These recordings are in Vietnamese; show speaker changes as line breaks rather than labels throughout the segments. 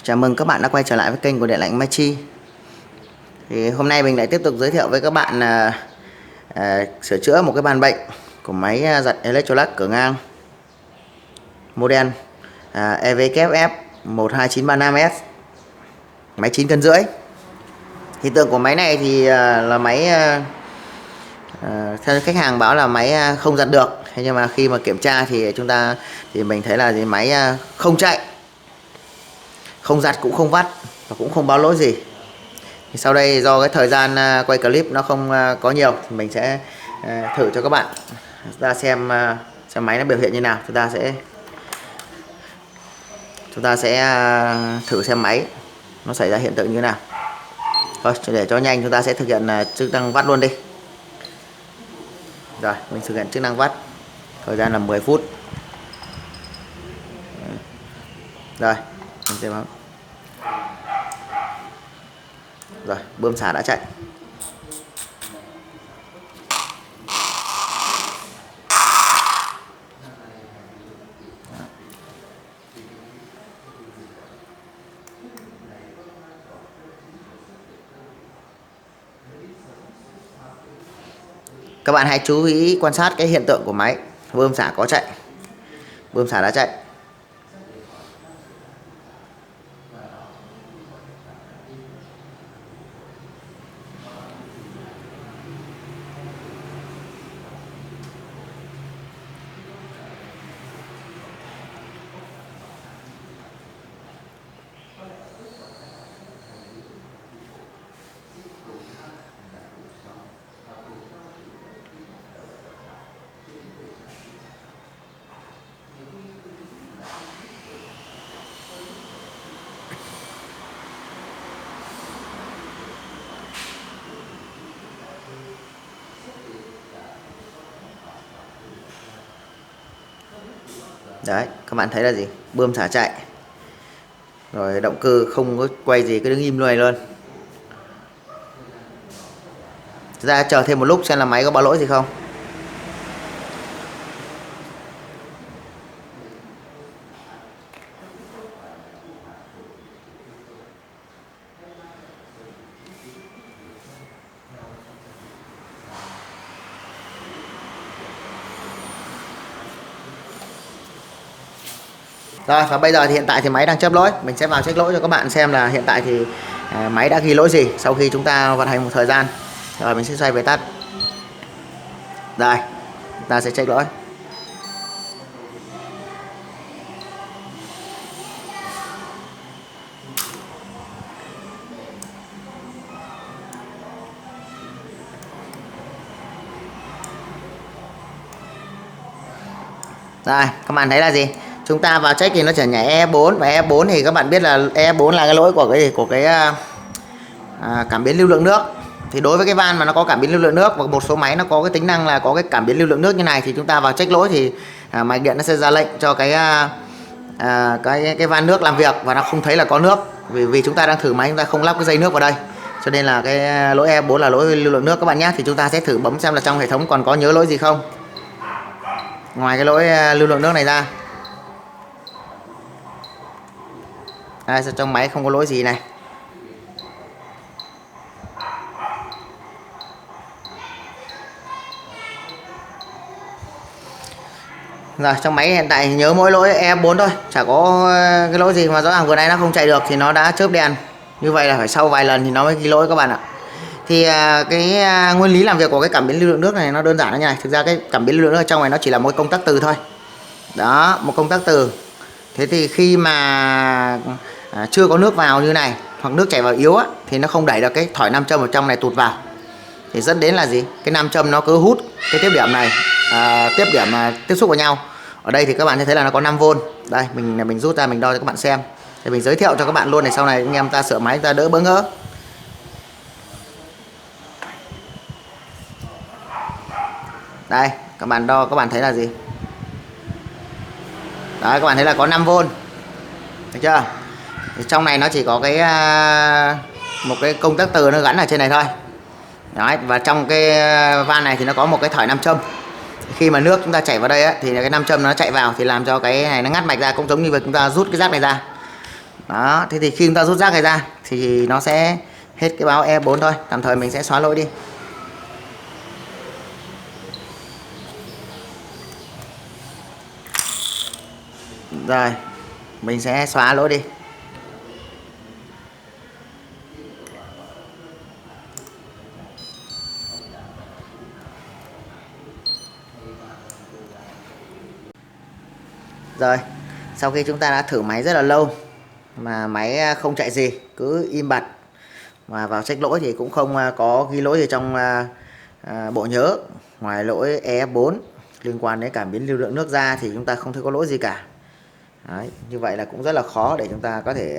Chào mừng các bạn đã quay trở lại với kênh của Điện lạnh Machi. Thì hôm nay mình lại tiếp tục giới thiệu với các bạn sửa chữa một cái bàn bệnh của máy giặt Electrolux cửa ngang model EVKF 12935S, máy 9,5 cân. Hiện tượng của máy này thì là máy theo khách hàng báo là máy không giặt được, thế nhưng mà khi mà kiểm tra thì mình thấy là máy không chạy, không giặt cũng không vắt và cũng không báo lỗi gì. Thì sau đây do cái thời gian quay clip nó không có nhiều thì mình sẽ thử cho các bạn ra xem máy nó biểu hiện như nào. Chúng ta sẽ thử xem máy nó xảy ra hiện tượng như thế nào. Thôi để cho nhanh chúng ta sẽ thực hiện chức năng vắt luôn đi. Rồi mình thực hiện chức năng vắt, thời gian là 10 phút. Rồi mình sẽ bấm. Rồi bơm xả đã chạy. Các bạn hãy chú ý quan sát cái hiện tượng của máy. Bơm xả có chạy, bơm xả đã chạy. Đấy, các bạn thấy là gì? Bơm xả chạy. Rồi động cơ không có quay gì, cứ đứng im này luôn. Ra chờ thêm một lúc xem là máy có báo lỗi gì không. Rồi và bây giờ thì hiện tại thì máy đang chớp lỗi. Mình sẽ vào check lỗi cho các bạn xem là hiện tại thì máy đã ghi lỗi gì sau khi chúng ta vận hành một thời gian. Rồi mình sẽ xoay về tắt. Đây, ta sẽ check lỗi. Rồi các bạn thấy là gì? Chúng ta vào check thì nó chỉ nhảy E4, và E4 thì các bạn biết là E4 là cái lỗi của cái cảm biến lưu lượng nước. Thì đối với cái van mà nó có cảm biến lưu lượng nước và một số máy nó có cái tính năng là có cái cảm biến lưu lượng nước như này, thì chúng ta vào check lỗi thì máy điện nó sẽ ra lệnh cho cái van nước làm việc và nó không thấy là có nước, vì chúng ta đang thử máy, chúng ta không lắp cái dây nước vào đây, cho nên là cái lỗi E4 là lỗi lưu lượng nước các bạn nhé. Thì chúng ta sẽ thử bấm xem là trong hệ thống còn có nhớ lỗi gì không, ngoài cái lỗi lưu lượng nước này ra. Đây, trong máy không có lỗi gì này. Rồi trong máy hiện tại nhớ mỗi lỗi E4 thôi, chả có cái lỗi gì, mà rõ ràng vừa nãy nó không chạy được thì nó đã chớp đèn. Như vậy là phải sau vài lần thì nó mới ghi lỗi các bạn ạ. Thì cái nguyên lý làm việc của cái cảm biến lưu lượng nước này nó đơn giản như này. Thực ra cái cảm biến lưu lượng nước ở trong này nó chỉ là một công tắc từ thôi. Đó, một công tắc từ. Thế thì khi mà chưa có nước vào như này, hoặc nước chảy vào yếu á, thì nó không đẩy được cái thỏi nam châm ở trong này tụt vào, thì dẫn đến là gì? Cái nam châm nó cứ hút cái tiếp điểm này, tiếp điểm tiếp xúc vào nhau. Ở đây thì các bạn sẽ thấy là nó có 5V. Đây mình rút ra mình đo cho các bạn xem, thì mình giới thiệu cho các bạn luôn, này sau này anh em ta sửa máy ta đỡ bỡ ngỡ. Đây các bạn đo, các bạn thấy là gì? Đấy, các bạn thấy là có 5V, được chưa? Thì trong này nó chỉ có cái một cái công tắc từ nó gắn ở trên này thôi. Đấy, và trong cái van này thì nó có một cái thỏi nam châm. Khi mà nước chúng ta chảy vào đây á, thì cái nam châm nó chạy vào thì làm cho cái này nó ngắt mạch ra, cũng giống như việc chúng ta rút cái rác này ra. Đó, thế thì khi chúng ta rút rác này ra thì nó sẽ hết cái báo E4 thôi. Tạm thời mình sẽ xóa lỗi đi. Rồi, mình sẽ xóa lỗi đi. Rồi, sau khi chúng ta đã thử máy rất là lâu mà máy không chạy gì, cứ im bặt, mà vào check lỗi thì cũng không có ghi lỗi gì trong bộ nhớ ngoài lỗi EF4 liên quan đến cảm biến lưu lượng nước ra, thì chúng ta không thấy có lỗi gì cả. Đấy, như vậy là cũng rất là khó để chúng ta có thể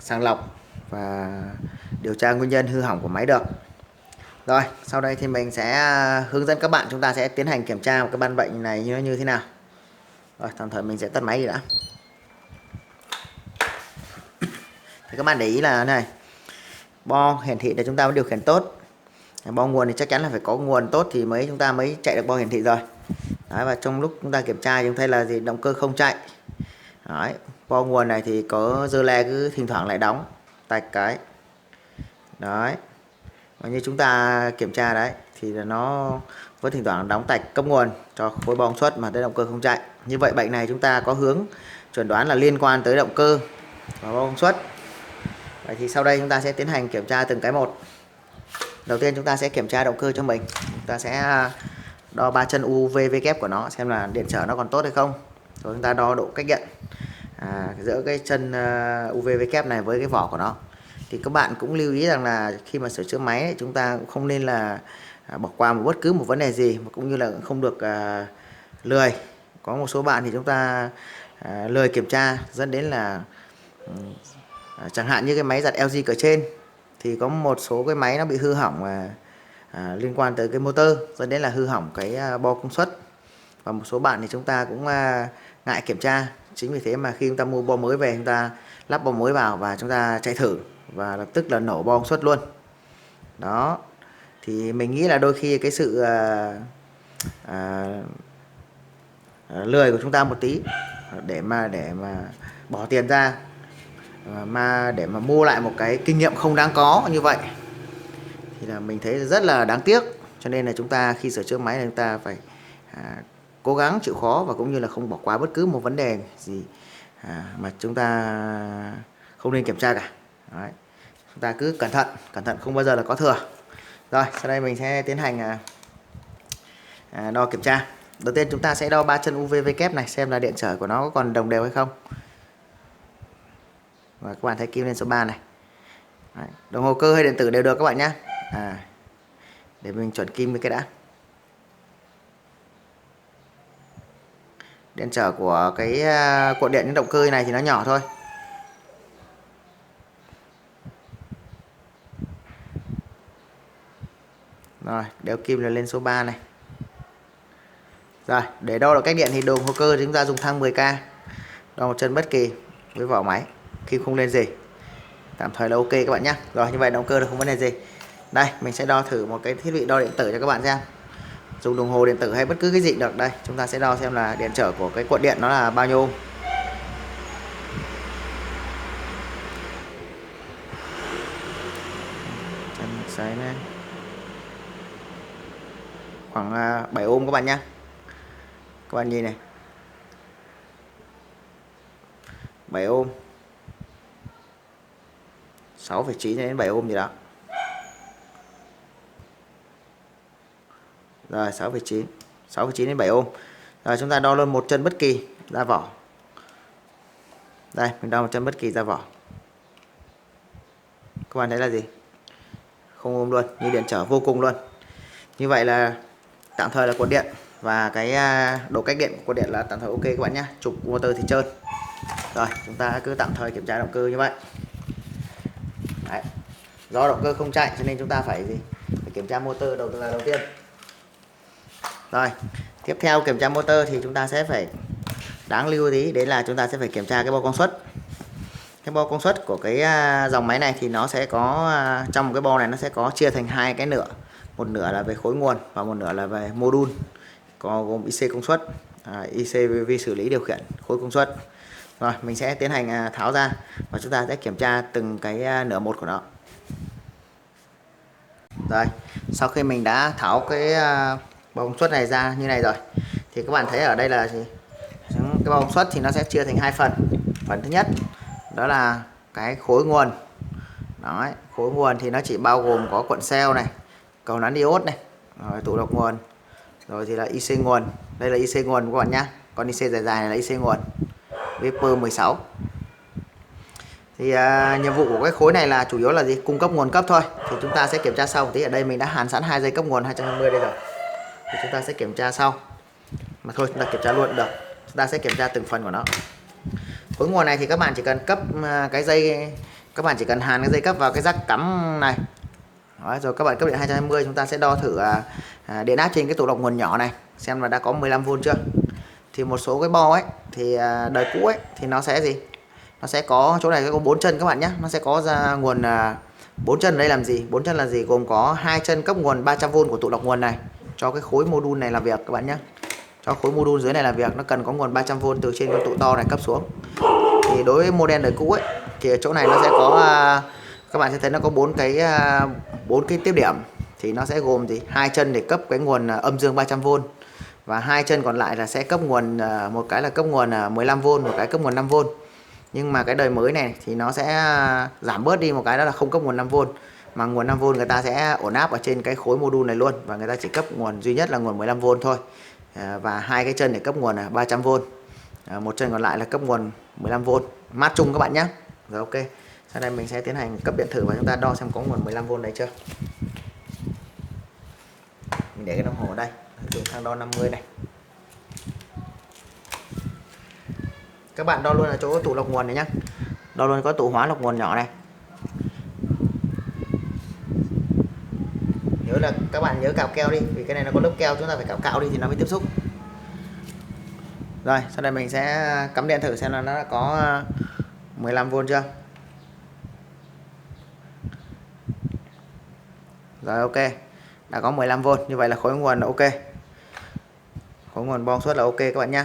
sàng lọc và điều tra nguyên nhân hư hỏng của máy được. Rồi, sau đây thì mình sẽ hướng dẫn các bạn chúng ta sẽ tiến hành kiểm tra một cái ban bệnh này như thế nào. Rồi, tạm thời mình sẽ tắt máy đi đã. Thì các bạn để ý là này, bo hiển thị để chúng ta mới điều khiển tốt. Bo nguồn thì chắc chắn là phải có nguồn tốt thì chúng ta mới chạy được bo hiển thị rồi. Đấy, và trong lúc chúng ta kiểm tra chúng thấy là gì, động cơ không chạy. Đấy, bo nguồn này thì có dơ le cứ thỉnh thoảng lại đóng tạch cái. Đấy, và như chúng ta kiểm tra đấy thì là nó vẫn thỉnh thoảng đóng tạch cấp nguồn cho khối bo công suất mà tới động cơ không chạy. Như vậy bệnh này chúng ta có hướng chuẩn đoán là liên quan tới động cơ và bo công suất. Vậy thì sau đây chúng ta sẽ tiến hành kiểm tra từng cái một. Đầu tiên chúng ta sẽ kiểm tra động cơ cho mình. Chúng ta sẽ đo 3 chân UVV kép của nó xem là điện trở nó còn tốt hay không. Rồi chúng ta đo độ cách điện giữa cái chân UVV kép này với cái vỏ của nó. Thì các bạn cũng lưu ý rằng là khi mà sửa chữa máy ấy, chúng ta cũng không nên là bỏ qua bất cứ một vấn đề gì, mà cũng như là không được lười. Có một số bạn thì chúng ta lười kiểm tra dẫn đến là chẳng hạn như cái máy giặt LG ở trên thì có một số cái máy nó bị hư hỏng liên quan tới cái motor, dẫn đến là hư hỏng cái bo công suất. Và một số bạn thì chúng ta cũng ngại kiểm tra, chính vì thế mà khi chúng ta mua bo mới về, chúng ta lắp bo mới vào và chúng ta chạy thử và lập tức là nổ bo công suất luôn. Đó, thì mình nghĩ là đôi khi cái sự lười của chúng ta một tí để mà bỏ tiền ra mà để mà mua lại một cái kinh nghiệm không đáng có như vậy thì là mình thấy rất là đáng tiếc. Cho nên là chúng ta khi sửa chữa máy là chúng ta phải cố gắng chịu khó và cũng như là không bỏ qua bất cứ một vấn đề gì mà chúng ta không nên kiểm tra cả. Đấy, chúng ta cứ cẩn thận không bao giờ là có thừa. Rồi, sau đây mình sẽ tiến hành đo kiểm tra. Đầu tiên chúng ta sẽ đo 3 chân UVV kép này xem là điện trở của nó có còn đồng đều hay không. Và các bạn thấy kim lên số 3 này. Đấy, đồng hồ cơ hay điện tử đều được các bạn nhé. Để mình chuẩn kim với cái đã. Điện trở của cái cuộn điện đến động cơ này thì nó nhỏ thôi. Rồi, đeo kim lên số 3 này. Rồi, để đo được cách điện thì đồng hồ cơ chúng ta dùng thang 10K. Đo một chân bất kỳ với vỏ máy, kim không lên gì. Tạm thời là ok các bạn nhé. Rồi, như vậy động cơ là không vấn đề gì. Đây, mình sẽ đo thử một cái thiết bị đo điện tử cho các bạn xem. Dùng đồng hồ điện tử hay bất cứ cái gì được. Đây, chúng ta sẽ đo xem là điện trở của cái cuộn điện nó là bao nhiêu ohm. Chân sấy lên. Khoảng 7 ohm các bạn nhé. Các bạn nhìn này, 7 ohm, 6,9 đến 7 ohm gì đó. Rồi 6,9 đến 7 ohm. Rồi chúng ta đo luôn một chân bất kỳ ra vỏ. Đây, mình đo một chân bất kỳ ra vỏ. Các bạn thấy là gì? Không ohm luôn, như điện trở vô cùng luôn. Như vậy là tạm thời là cuộn điện và cái độ cách điện của cuộn điện là tạm thời ok các bạn nhé. Trục motor thì trơn. Rồi, chúng ta cứ tạm thời kiểm tra động cơ như vậy. Đấy. Do động cơ không chạy cho nên chúng ta phải kiểm tra motor đầu tiên. Rồi, tiếp theo kiểm tra motor thì chúng ta sẽ phải đáng lưu ý đấy là chúng ta sẽ phải kiểm tra cái bo công suất. Cái bo công suất của cái dòng máy này thì nó sẽ có trong một cái bo này nó sẽ có chia thành hai cái nửa. Một nửa là về khối nguồn và một nửa là về mô-đun. Có gồm IC công suất, IC vi xử lý điều khiển khối công suất. Rồi mình sẽ tiến hành tháo ra và chúng ta sẽ kiểm tra từng cái nửa một của nó. Rồi sau khi mình đã tháo cái bầu công suất này ra như này rồi thì các bạn thấy ở đây là gì? Cái bầu công suất thì nó sẽ chia thành hai phần. Phần thứ nhất đó là cái khối nguồn. Đấy, khối nguồn thì nó chỉ bao gồm có cuộn cell này, cầu nắn diode này, rồi tụ độc nguồn, rồi thì là IC nguồn. Đây là IC nguồn các bạn nhá. Còn IC dài dài này là IC nguồn. Viper 16. Thì nhiệm vụ của cái khối này là chủ yếu là gì? Cung cấp nguồn cấp thôi. Thì chúng ta sẽ kiểm tra sau một tí. Ở đây mình đã hàn sẵn 2 dây cấp nguồn 220 đây rồi. Thì chúng ta sẽ kiểm tra sau. Mà thôi chúng ta kiểm tra luôn được. Chúng ta sẽ kiểm tra từng phần của nó. Khối nguồn này thì các bạn chỉ cần cấp cái dây, các bạn chỉ cần hàn cái dây cấp vào cái jack cắm này. Đó, rồi các bạn cấp điện 220, chúng ta sẽ đo thử điện áp trên cái tụ độc nguồn nhỏ này xem là đã có 15V chưa. Thì một số cái bo ấy thì đời cũ ấy thì nó sẽ gì? Nó sẽ có chỗ này có 4 chân các bạn nhé. Nó sẽ có ra nguồn 4 chân ở đây làm gì? 4 chân là gì? Gồm có 2 chân cấp nguồn 300V của tụ độc nguồn này cho cái khối module này làm việc các bạn nhé. Cho khối module dưới này làm việc nó cần có nguồn 300V từ trên cái tụ to này cấp xuống. Thì đối với model đời cũ ấy thì ở chỗ này nó sẽ có các bạn sẽ thấy nó có 4 cái tiếp điểm, thì nó sẽ gồm thì 2 chân để cấp cái nguồn âm dương 300V và 2 chân còn lại là sẽ cấp nguồn một cái là cấp nguồn 15V, một cái cấp nguồn 5V. Nhưng mà cái đời mới này thì nó sẽ giảm bớt đi một cái, đó là không cấp nguồn 5V mà nguồn 5V người ta sẽ ổn áp ở trên cái khối module này luôn, và người ta chỉ cấp nguồn duy nhất là nguồn 15V thôi. Và 2 cái chân để cấp nguồn là 300V. Một chân còn lại là cấp nguồn 15V mát chung các bạn nhé. Rồi ok. Sau đây mình sẽ tiến hành cấp điện thử và chúng ta đo xem có nguồn 15V này chưa. Mình để cái đồng hồ ở đây, dùng thang đo 50 này. Các bạn đo luôn ở chỗ tụ lọc nguồn này nhé. Đo luôn có tụ hóa lọc nguồn nhỏ này. Nhớ là các bạn nhớ cạo keo đi, vì cái này nó có lớp keo, chúng ta phải cạo đi thì nó mới tiếp xúc. Rồi, sau đây mình sẽ cắm điện thử xem là nó đã có 15V chưa. Rồi ok, đã có 15V, như vậy là khối nguồn là ok. Khối nguồn bo suất là ok các bạn nhé.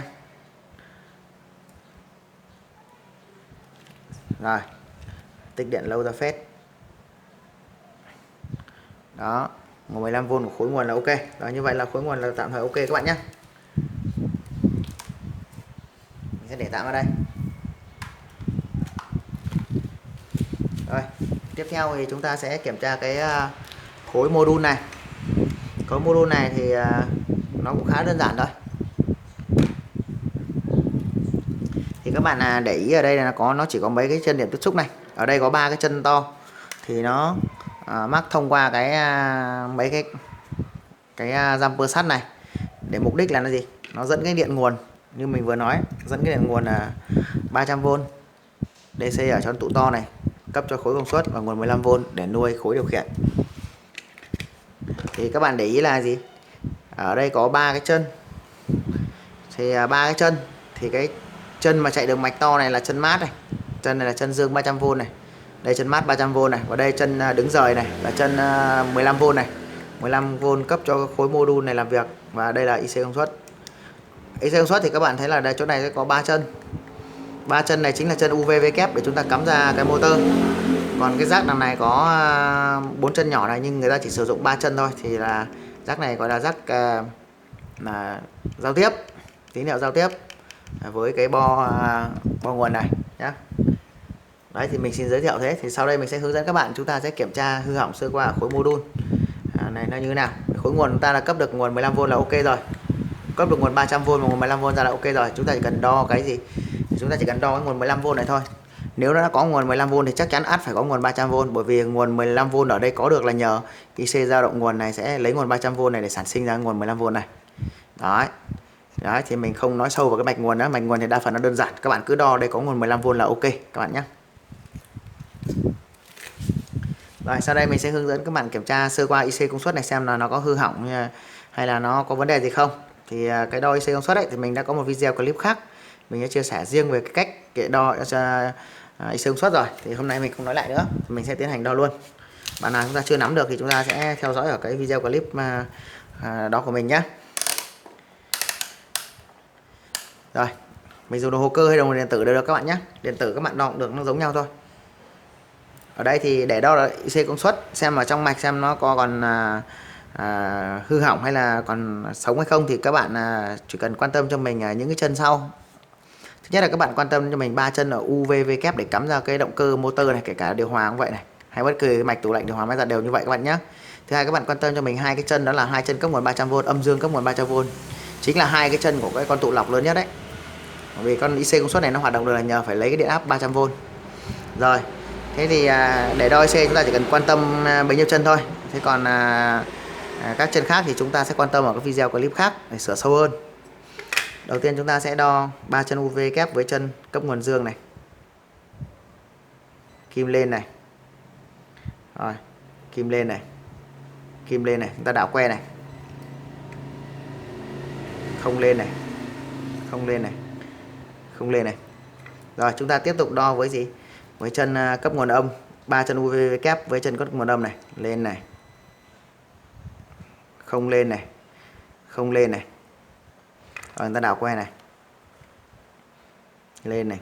Rồi, tích điện lâu ra phết. Đó, 15V của khối nguồn là ok. Đó, như vậy là khối nguồn là tạm thời ok các bạn nhé. Mình sẽ để tạm ở đây. Rồi, tiếp theo thì chúng ta sẽ kiểm tra cái khối module này. Khối module này thì nó cũng khá đơn giản thôi. Thì các bạn để ý ở đây là nó chỉ có mấy cái chân điểm tiếp xúc này. Ở đây có 3 cái chân to thì nó mắc thông qua mấy cái jumper sắt này, để mục đích là nó gì? Nó dẫn cái điện nguồn như mình vừa nói, dẫn cái điện nguồn là 300V DC ở trong tụ to này, cấp cho khối công suất và nguồn 15V để nuôi khối điều khiển. Thì các bạn để ý là gì? Ở đây có 3 cái chân. Thì 3 cái chân thì cái chân mà chạy đường mạch to này là chân mát này, chân này là chân dương 300V này, đây chân mát 300V này, và đây chân đứng rời này là chân 15V này, 15V cấp cho khối module này làm việc, và đây là IC công suất. IC công suất thì các bạn thấy là đây chỗ này sẽ có 3 chân. 3 chân này chính là chân UVV kép để chúng ta cắm ra cái motor. Còn cái jack đằng này có 4 chân nhỏ này, nhưng người ta chỉ sử dụng 3 chân thôi, thì là jack này gọi là jack là giao tiếp, tín hiệu giao tiếp với cái bo nguồn này nhá. Đấy thì mình xin giới thiệu thế. Thì sau đây mình sẽ hướng dẫn các bạn, chúng ta sẽ kiểm tra hư hỏng sơ qua ở khối module này nó như thế nào. Khối nguồn chúng ta là cấp được nguồn 15V là ok rồi, cấp được nguồn 300V và nguồn 15V ra là ok rồi. Chúng ta chỉ cần đo cái gì? Chúng ta chỉ cần đo cái nguồn 15V này thôi. Nếu nó đã có nguồn 15V thì chắc chắn ắt phải có nguồn 300V, bởi vì nguồn 15V ở đây có được là nhờ IC dao động nguồn này sẽ lấy nguồn 300V này để sản sinh ra nguồn 15V này. Đấy thì mình không nói sâu vào cái mạch nguồn đó. Mạch nguồn thì đa phần nó đơn giản, các bạn cứ đo đây có nguồn 15V là ok các bạn nhé. Rồi sau đây mình sẽ hướng dẫn các bạn kiểm tra sơ qua IC công suất này xem là nó có hư hỏng hay là nó có vấn đề gì không. Thì cái đo IC công suất ấy thì mình đã có một video clip khác, mình sẽ chia sẻ riêng về cái cách đo IC công suất rồi, thì hôm nay mình không nói lại nữa, mình sẽ tiến hành đo luôn. Bạn nào chúng ta chưa nắm được thì chúng ta sẽ theo dõi ở cái video clip đó của mình nhé. Rồi Mình dùng đồng hồ cơ hay đồng hồ điện tử đều được các bạn nhé. Điện tử các bạn đo cũng được, nó giống nhau thôi. Ở đây thì để đo là IC công suất, xem ở trong mạch xem nó có còn hư hỏng hay là còn sống hay không, thì các bạn chỉ cần quan tâm cho mình những cái chân sau. Thứ nhất là các bạn quan tâm cho mình 3 chân ở UVV kép để cắm ra cái động cơ motor này, kể cả điều hòa cũng vậy này, hay bất cứ cái mạch tủ lạnh, điều hòa, máy giặt đều như vậy các bạn nhé. Thứ hai, các bạn quan tâm cho mình hai cái chân, đó là hai chân cấp nguồn 300V, âm dương cấp nguồn 300V, chính là hai cái chân của cái con tụ lọc lớn nhất đấy. Vì con IC công suất này nó hoạt động được là nhờ phải lấy cái điện áp 300V. Rồi, thế thì để đo IC chúng ta chỉ cần quan tâm bấy nhiêu chân thôi. Thế còn các chân khác thì chúng ta sẽ quan tâm ở các video clip khác để sửa sâu hơn. Đầu tiên chúng ta sẽ đo 3 chân UV kép với chân cấp nguồn dương này. Kim lên này. Rồi, kim lên này. Kim lên này, chúng ta đảo que này. Không lên này. Không lên này. Không lên này. Rồi, chúng ta tiếp tục đo với gì? Với chân cấp nguồn âm, 3 chân UV kép với chân cấp nguồn âm này, lên này. Không lên này. Không lên này. Rồi, chúng ta đảo que này. Lên này.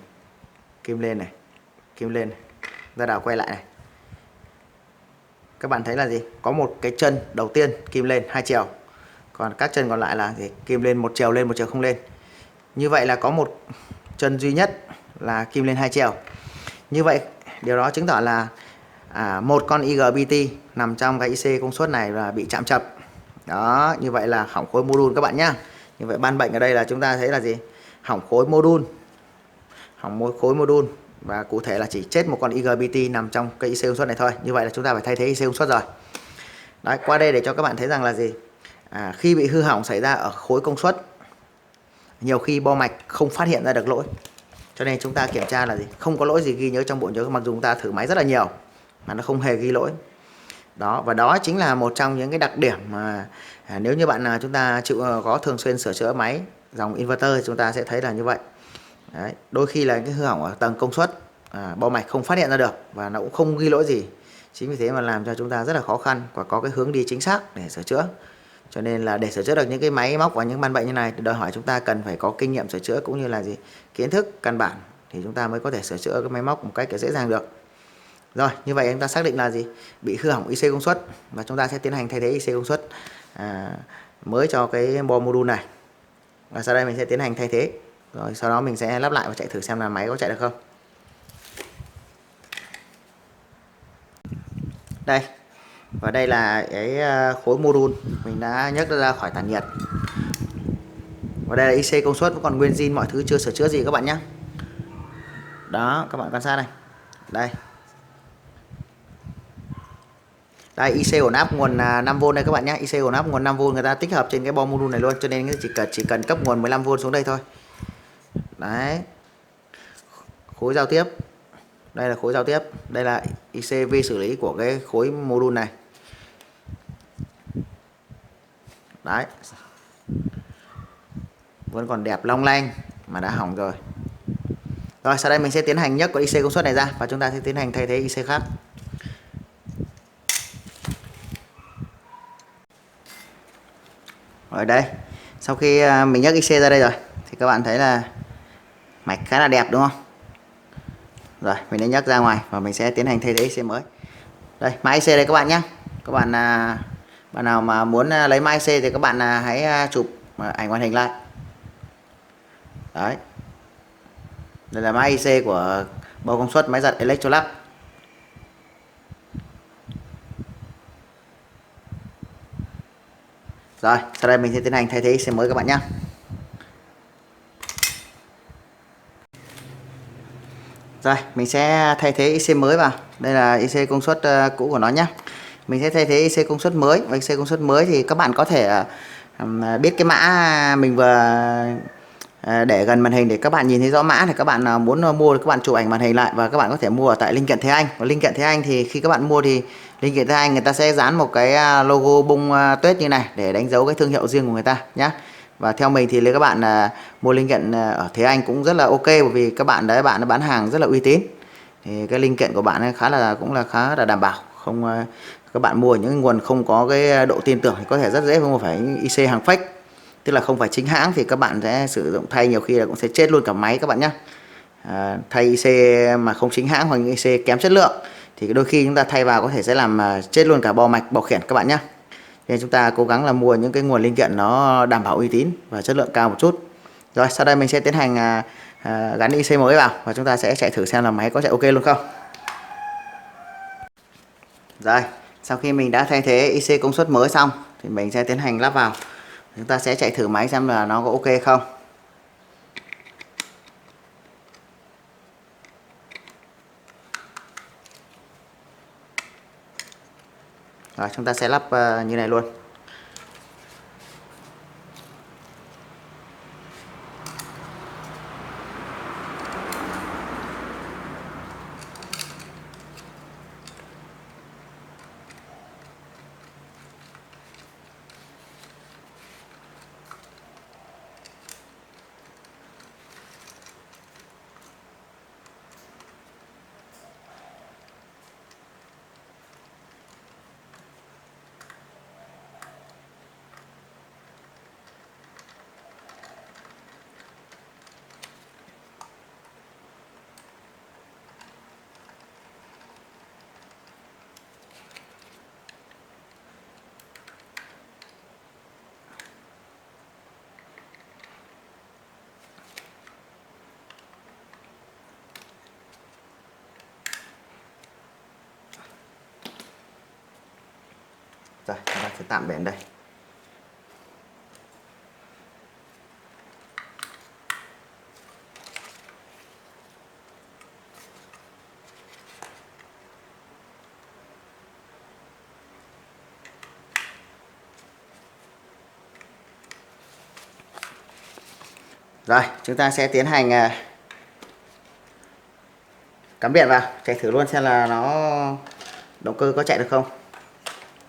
Kim lên này. Kim lên này. Chúng ta đảo quay lại này. Các bạn thấy là gì? Có một cái chân đầu tiên kim lên hai chiều, còn các chân còn lại là gì? Kim lên một chiều, lên một chiều, không lên. Như vậy là có một chân duy nhất là kim lên hai chiều. Như vậy điều đó chứng tỏ là một con IGBT nằm trong cái IC công suất này là bị chạm trập. Đó, như vậy là hỏng khối module các bạn nhá. Như vậy ban bệnh ở đây là chúng ta thấy là gì? Hỏng khối module. Hỏng khối module. Và cụ thể là chỉ chết một con IGBT nằm trong cái IC công suất này thôi. Như vậy là chúng ta phải thay thế IC công suất rồi. Đấy, qua đây để cho các bạn thấy rằng là gì? Khi bị hư hỏng xảy ra ở khối công suất, nhiều khi bo mạch không phát hiện ra được lỗi. Cho nên chúng ta kiểm tra là gì? Không có lỗi gì ghi nhớ trong bộ nhớ, mặc dù chúng ta thử máy rất là nhiều mà nó không hề ghi lỗi. Đó, và đó chính là một trong những cái đặc điểm mà nếu như bạn nào chúng ta chịu có thường xuyên sửa chữa máy dòng inverter thì chúng ta sẽ thấy là như vậy. Đấy, đôi khi là cái hư hỏng ở tầng công suất, bo mạch không phát hiện ra được và nó cũng không ghi lỗi gì. Chính vì thế mà làm cho chúng ta rất là khó khăn và có cái hướng đi chính xác để sửa chữa. Cho nên là để sửa chữa được những cái máy móc và những ban bệnh như này thì đòi hỏi chúng ta cần phải có kinh nghiệm sửa chữa cũng như là gì? Kiến thức căn bản thì chúng ta mới có thể sửa chữa cái máy móc một cách dễ dàng được. Rồi, như vậy chúng ta xác định là gì? Bị hư hỏng IC công suất và chúng ta sẽ tiến hành thay thế IC công suất mới cho cái bo module này. Và sau đây mình sẽ tiến hành thay thế. Rồi sau đó mình sẽ lắp lại và chạy thử xem là máy có chạy được không. Đây. Và đây là cái khối module mình đã nhấc ra khỏi tản nhiệt. Và đây là IC công suất vẫn còn nguyên zin, mọi thứ chưa sửa chữa gì các bạn nhé. Đó, các bạn quan sát này. Đây. Đây, IC ổn áp nguồn 5V đây các bạn nhé. IC ổn áp nguồn 5V người ta tích hợp trên cái bo module này luôn, cho nên chỉ cần cấp nguồn 15V xuống đây thôi. Đấy. Khối giao tiếp. Đây là khối giao tiếp, đây là IC vi xử lý của cái khối module này. Đấy. Vẫn còn đẹp long lanh mà đã hỏng rồi. Rồi sau đây mình sẽ tiến hành nhấc cái IC công suất này ra và chúng ta sẽ tiến hành thay thế IC khác. Ở đây, sau khi mình nhấc IC ra đây rồi thì các bạn thấy là mạch khá là đẹp đúng không? Rồi mình đã nhấc ra ngoài và mình sẽ tiến hành thay thế IC mới. Đây, máy IC đây các bạn nhé. Các bạn bạn nào mà muốn lấy máy IC thì các bạn hãy chụp ảnh màn hình lại. Đấy. Đây là máy IC của bo công suất máy giặt Electrolux. Rồi, sau đây mình sẽ tiến hành thay thế IC mới các bạn nhé. Rồi, mình sẽ thay thế IC mới vào. Đây là IC công suất cũ của nó nhé. Mình sẽ thay thế IC công suất mới. Và IC công suất mới thì các bạn có thể biết cái mã mình vừa để gần màn hình để các bạn nhìn thấy rõ mã. Thì các bạn muốn mua thì các bạn chụp ảnh màn hình lại và các bạn có thể mua ở tại linh kiện Thế Anh. Và linh kiện Thế Anh thì khi các bạn mua thì linh kiện Thế Anh người ta sẽ dán một cái logo bông tuyết như này để đánh dấu cái thương hiệu riêng của người ta nhé. Và theo mình thì nếu các bạn mua linh kiện ở Thế Anh cũng rất là ok, bởi vì các bạn đấy bạn bán hàng rất là uy tín. Thì cái linh kiện của bạn cũng là khá là đảm bảo, các bạn mua ở những nguồn không có cái độ tin tưởng thì có thể rất dễ mua phải IC hàng fake. tức là không phải chính hãng, thì các bạn sẽ sử dụng thay nhiều khi là cũng sẽ chết luôn cả máy các bạn nhé. Thay IC mà không chính hãng hoặc những IC kém chất lượng thì đôi khi chúng ta thay vào có thể sẽ làm chết luôn cả bo mạch bo khiển các bạn nhé. Nên chúng ta cố gắng là mua những cái nguồn linh kiện nó đảm bảo uy tín và chất lượng cao một chút. Rồi sau đây mình sẽ tiến hành gắn IC mới vào và chúng ta sẽ chạy thử xem là máy có chạy ok luôn không. Rồi sau khi mình đã thay thế IC công suất mới xong thì mình sẽ tiến hành lắp vào. Chúng ta sẽ chạy thử máy xem là nó có ok không. Rồi chúng ta sẽ lắp như này luôn. Rồi chúng ta sẽ tạm bén đây. Rồi chúng ta sẽ tiến hành cắm điện vào, chạy thử luôn xem là nó động cơ có chạy được không.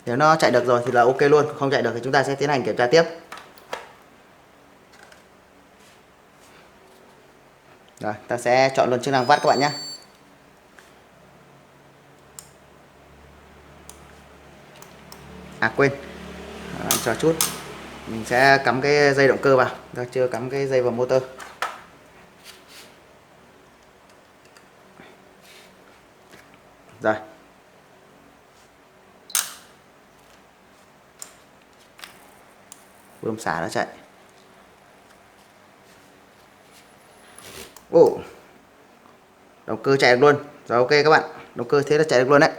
Nếu nó chạy được rồi thì là ok luôn, không chạy được thì chúng ta sẽ tiến hành kiểm tra tiếp. Rồi ta sẽ chọn luôn chức năng vắt các bạn nhé. À quên, chờ chút, mình sẽ cắm cái dây động cơ vào, ta chưa cắm cái dây vào motor. Rồi bơm xả nó chạy. Ồ, động cơ chạy được luôn. Rồi ok các bạn, động cơ thế là chạy được luôn đấy.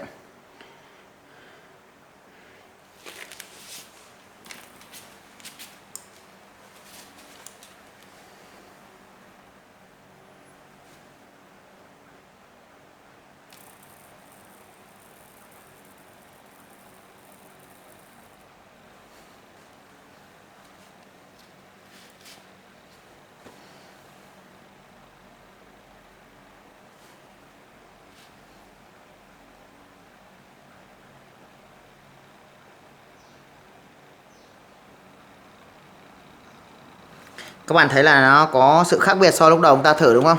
Các bạn thấy là nó có sự khác biệt so lúc đầu chúng ta thử đúng không?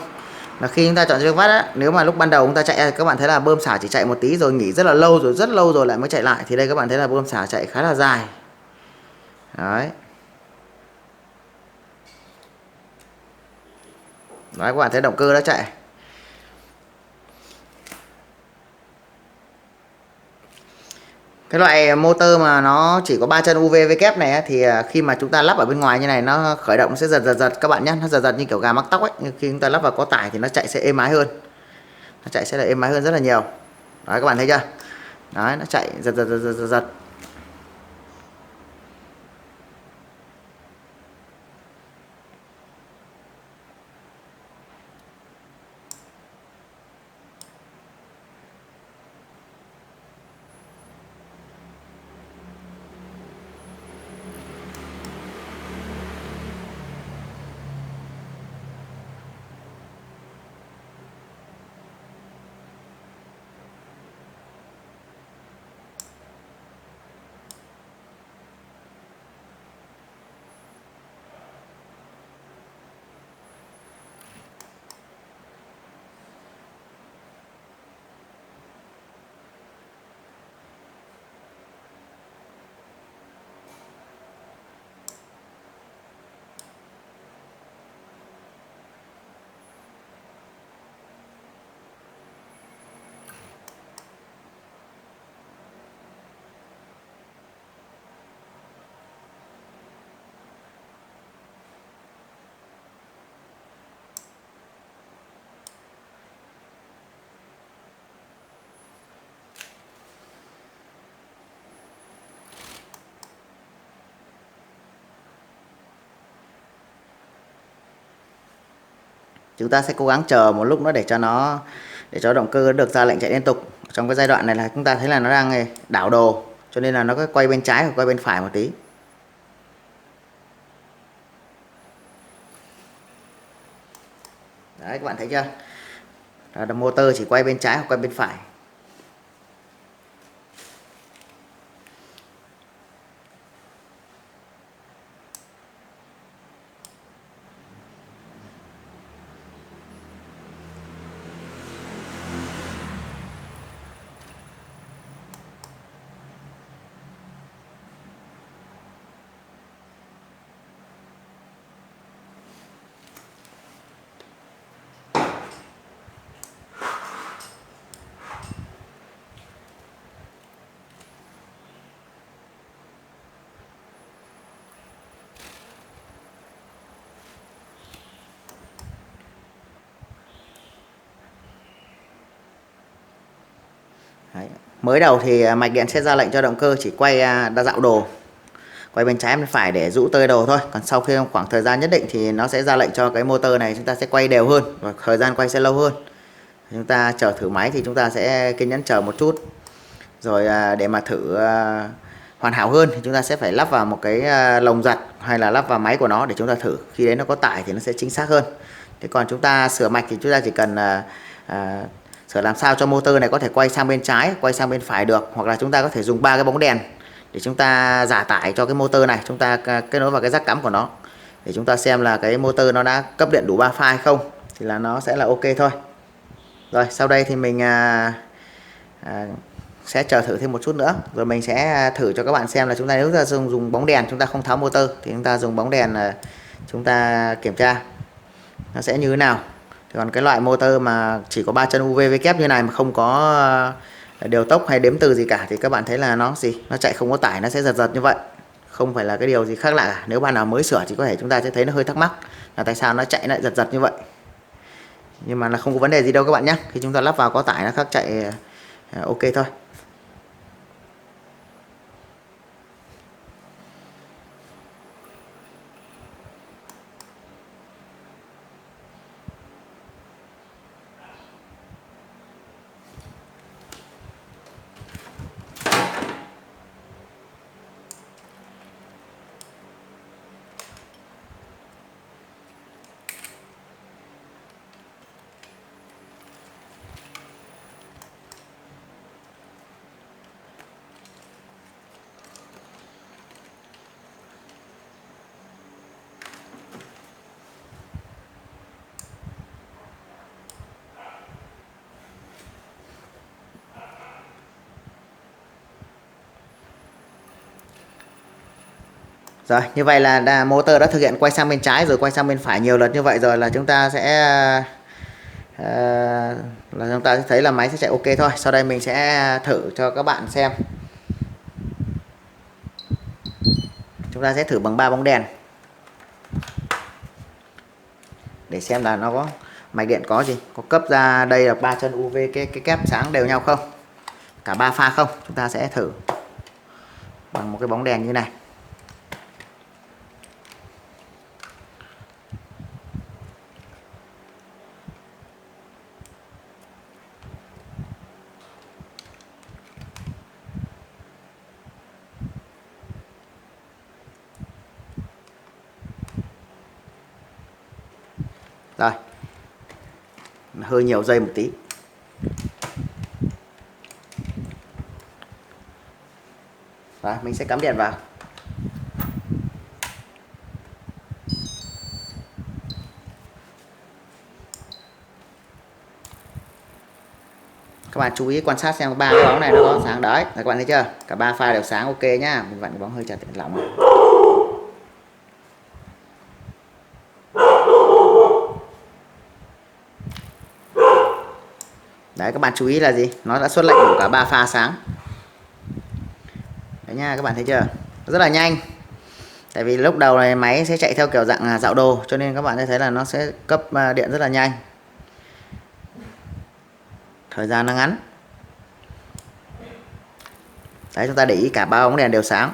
Là khi chúng ta chọn dây vắt á, nếu mà lúc ban đầu chúng ta chạy các bạn thấy là bơm xả chỉ chạy một tí rồi nghỉ rất là lâu, rồi rất lâu rồi lại mới chạy lại, thì đây các bạn thấy là bơm xả chạy khá là dài. Đấy. Đấy các bạn thấy động cơ đã chạy. Cái loại motor mà nó chỉ có 3 chân UV kép này thì khi mà chúng ta lắp ở bên ngoài như này nó khởi động nó sẽ giật các bạn nhé, nó giật như kiểu gà mắc tóc ấy. Nhưng khi chúng ta lắp vào có tải thì nó chạy sẽ êm ái hơn, nó chạy sẽ là êm ái hơn rất là nhiều. Đấy các bạn thấy chưa? Đấy nó chạy giật. Chúng ta sẽ cố gắng chờ một lúc nữa để cho động cơ được ra lệnh chạy liên tục. Trong cái giai đoạn này là chúng ta thấy là nó đang đảo đồ, cho nên là nó có quay bên trái hoặc quay bên phải một tí. Đấy, các bạn thấy chưa? Là motor chỉ quay bên trái hoặc quay bên phải. Đấy. Mới đầu thì mạch điện sẽ ra lệnh cho động cơ chỉ quay đa dạo đồ, quay bên trái bên phải để rũ tơi đồ thôi. Còn sau khi khoảng thời gian nhất định thì nó sẽ ra lệnh cho cái motor này chúng ta sẽ quay đều hơn và thời gian quay sẽ lâu hơn. Chúng ta chờ thử máy thì chúng ta sẽ kiên nhẫn chờ một chút. Rồi để mà thử hoàn hảo hơn thì chúng ta sẽ phải lắp vào một cái lồng giặt hay là lắp vào máy của nó để chúng ta thử. Khi đấy nó có tải thì nó sẽ chính xác hơn. Thế còn chúng ta sửa mạch thì chúng ta chỉ cần sửa làm sao cho motor này có thể quay sang bên trái, quay sang bên phải được, hoặc là chúng ta có thể dùng 3 cái bóng đèn để chúng ta giả tải cho cái motor này, chúng ta kết nối vào cái jack cắm của nó để chúng ta xem là cái motor nó đã cấp điện đủ 3 pha hay không, thì là nó sẽ là ok thôi. Rồi sau đây thì mình sẽ chờ thử thêm một chút nữa, rồi mình sẽ thử cho các bạn xem là chúng ta nếu ta dùng bóng đèn chúng ta không tháo motor thì chúng ta dùng bóng đèn chúng ta kiểm tra nó sẽ như thế nào. Còn cái loại motor mà chỉ có 3 chân UV kép như này mà không có điều tốc hay đếm từ gì cả thì các bạn thấy là nó chạy không có tải, nó sẽ giật giật như vậy, không phải là cái điều gì khác lạ cả. Nếu bạn nào mới sửa thì có thể chúng ta sẽ thấy nó hơi thắc mắc là tại sao nó chạy lại giật giật như vậy, nhưng mà là không có vấn đề gì đâu các bạn nhé. Khi chúng ta lắp vào có tải nó khác chạy ok thôi. Rồi như vậy là motor đã thực hiện quay sang bên trái rồi quay sang bên phải nhiều lần như vậy rồi, là chúng ta sẽ thấy là máy sẽ chạy ok thôi. Sau đây mình sẽ thử cho các bạn xem. Chúng ta sẽ thử bằng 3 bóng đèn để xem là nó có mạch điện có cấp ra đây là 3 chân UV cái kép sáng đều nhau không, cả 3 pha không. Chúng ta sẽ thử bằng một cái bóng đèn như này. Rồi hơi nhiều dây một tí. Và mình sẽ cắm điện vào. Các bạn chú ý quan sát xem 3 cái bóng này nó có sáng đấy. Các bạn thấy chưa? Cả 3 pha đều sáng ok nhá. Mình vặn cái bóng hơi chặt lỏng. Đấy, các bạn chú ý là gì? Nó đã xuất lệnh đủ cả 3 pha sáng. Đấy nha, các bạn thấy chưa? Rất là nhanh. Tại vì lúc đầu này máy sẽ chạy theo kiểu dạng dạo đồ, cho nên các bạn sẽ thấy là nó sẽ cấp điện rất là nhanh. Thời gian nó ngắn. Đấy, chúng ta để ý cả 3 bóng đèn đều sáng.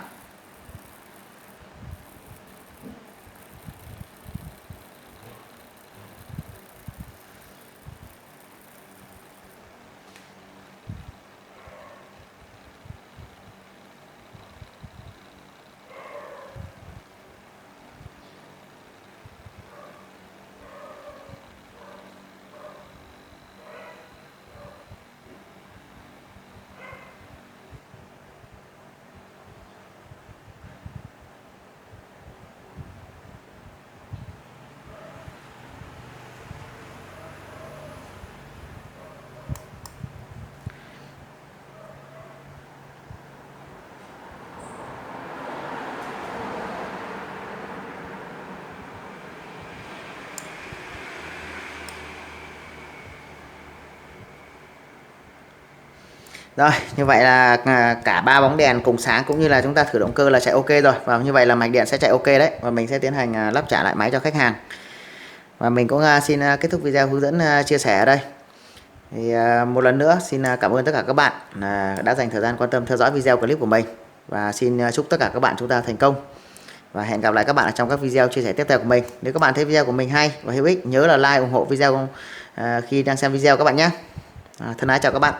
Rồi, như vậy là cả ba bóng đèn cùng sáng cũng như là chúng ta thử động cơ là chạy ok rồi. Và như vậy là mạch điện sẽ chạy ok đấy. Và mình sẽ tiến hành lắp trả lại máy cho khách hàng. Và mình cũng xin kết thúc video hướng dẫn chia sẻ ở đây. Thì một lần nữa xin cảm ơn tất cả các bạn đã dành thời gian quan tâm theo dõi video clip của mình. Và xin chúc tất cả các bạn chúng ta thành công. Và hẹn gặp lại các bạn ở trong các video chia sẻ tiếp theo của mình. Nếu các bạn thấy video của mình hay và hữu ích, nhớ là like ủng hộ video khi đang xem video các bạn nhé. Thân ái chào các bạn.